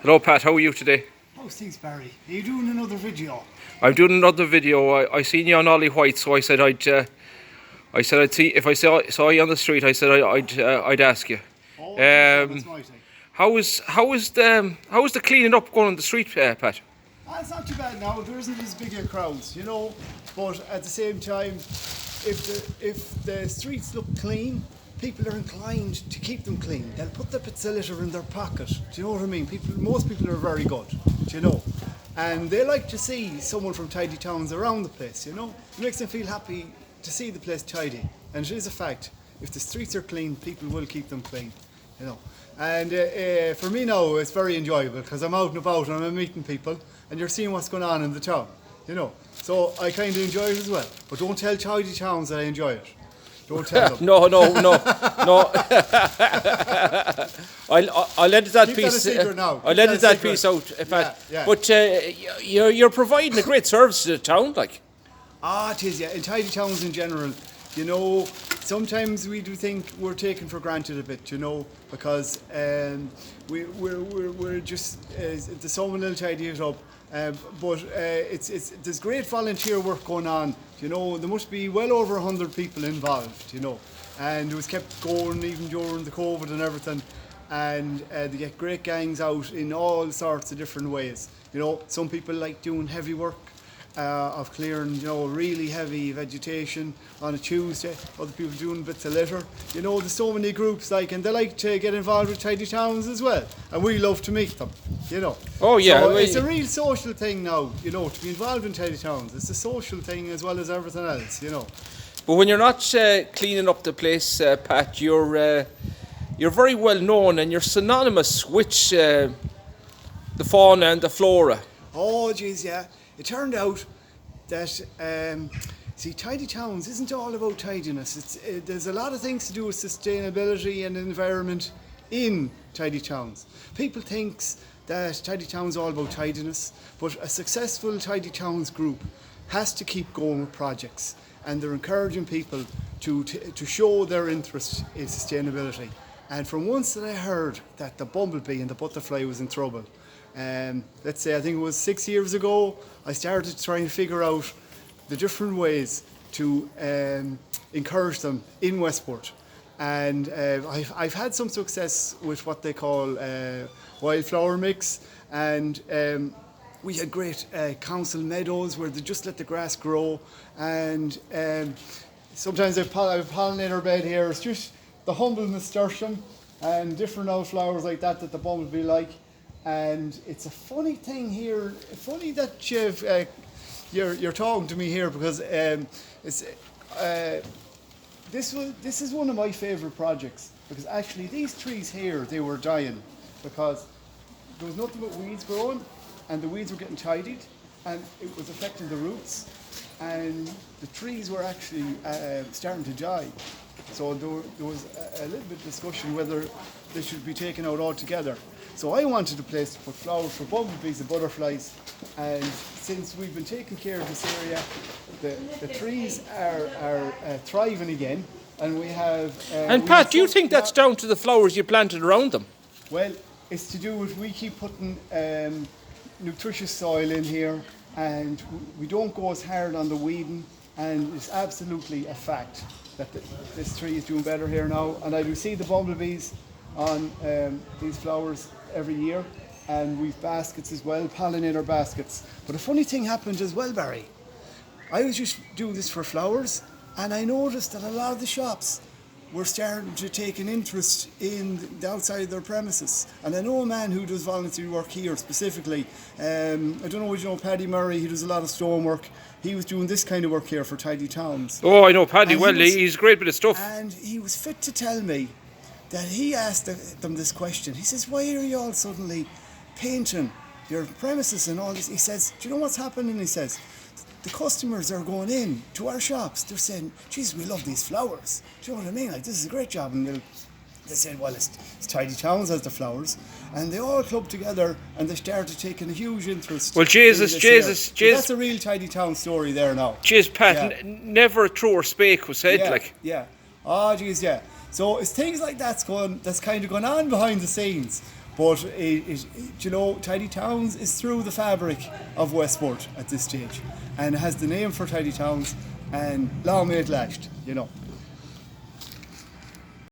Hello Pat, how are you today? How's things, Barry? Are you doing another video? I'm doing another video. I seen you on O8th, so I said I'd see if I saw you on the street. I said I'd ask you. Oh, that's my thing. How is the cleaning up going on the street, Pat? It's not too bad now. There isn't as big a crowds, But at the same time, if the streets look clean, people are inclined to keep them clean. They'll put the bits of litter in their pocket. Do you know what I mean? Most people are very good, and they like to see someone from tidy towns around the place. It makes them feel happy to see the place tidy, and it is a fact. If the streets are clean, people will keep them clean. And for me now, it's very enjoyable because I'm out and about and I'm meeting people, and you're seeing what's going on in the town. So I kind of enjoy it as well. But don't tell tidy towns that I enjoy it. Don't tell them. No. I'll edit that Keep piece. that a secret now. I'll edit that piece out, Pat. Yeah. But you're providing a great service to the town, like. It is, yeah. In tidy towns in general, sometimes we do think we're taken for granted a bit, because we're just there's so many little tidy it up. But there's great volunteer work going on. There must be well over 100 people involved. And it was kept going even during the COVID and everything. And they get great gangs out in all sorts of different ways. Some people like doing heavy work. Of clearing, really heavy vegetation on a Tuesday. Other people doing bits of litter. There's so many groups and they like to get involved with tidy towns as well. And we love to meet them. Oh yeah, so it's a real social thing now. To be involved in tidy towns. It's a social thing as well as everything else. But when you're not cleaning up the place, Pat, you're very well known and you're synonymous with the fauna and the flora. Oh, geez, yeah. It turned out that, tidy towns isn't all about tidiness. There's a lot of things to do with sustainability and environment in tidy towns. People think that tidy towns are all about tidiness, but a successful tidy towns group has to keep going with projects, and they're encouraging people to show their interest in sustainability. And from once that I heard that the bumblebee and the butterfly was in trouble, let's say I think it was 6 years ago, I started trying to figure out the different ways to encourage them in Westport. And I've had some success with what they call Wildflower mix, and we had great council meadows where they just let the grass grow, and sometimes I've a pollinator bed here. It's just the humble nasturtium and different flowers like that the bumblebee like. And it's a funny thing here. Funny that you're talking to me here because this is one of my favourite projects, because actually these trees here, they were dying because there was nothing but weeds growing, and the weeds were getting tidied, and it was affecting the roots, and the trees were actually starting to die. So there was a little bit of discussion whether they should be taken out altogether. So I wanted a place to put flowers for bumblebees and butterflies, and since we've been taking care of this area, the trees are thriving again, and we have... and Pat, do you think that's down to the flowers you planted around them? Well, it's to do with we keep putting nutritious soil in here, and we don't go as hard on the weeding, and it's absolutely a fact that this tree is doing better here now. And I do see the bumblebees on these flowers every year, and we've baskets as well, pollinator baskets. But a funny thing happened as well, Barry. I was just doing this for flowers, and I noticed that a lot of the shops were starting to take an interest in the outside of their premises. And I know a man who does volunteer work here specifically. I don't know if you know Paddy Murray. He does a lot of stonework. He was doing this kind of work here for tidy towns. Oh, I know Paddy well. He's a great bit of stuff. And he was fit to tell me that he asked them this question. He says, why are you all suddenly painting your premises and all this? He says, do you know what's happening? He says, the customers are going in to our shops. They're saying, geez, we love these flowers. Do you know what I mean? Like, this is a great job. And they said, well, it's Tidy Towns has the flowers. And they all clubbed together and they started taking a huge interest. Well, Jesus. So that's a real Tidy Town story there now. Jeez, Pat, never a truer spake was said, Yeah. Oh, geez, yeah. So it's things like that's kind of going on behind the scenes. But you know, Tidy Towns is through the fabric of Westport at this stage, and has the name for Tidy Towns, and long may it last, you know.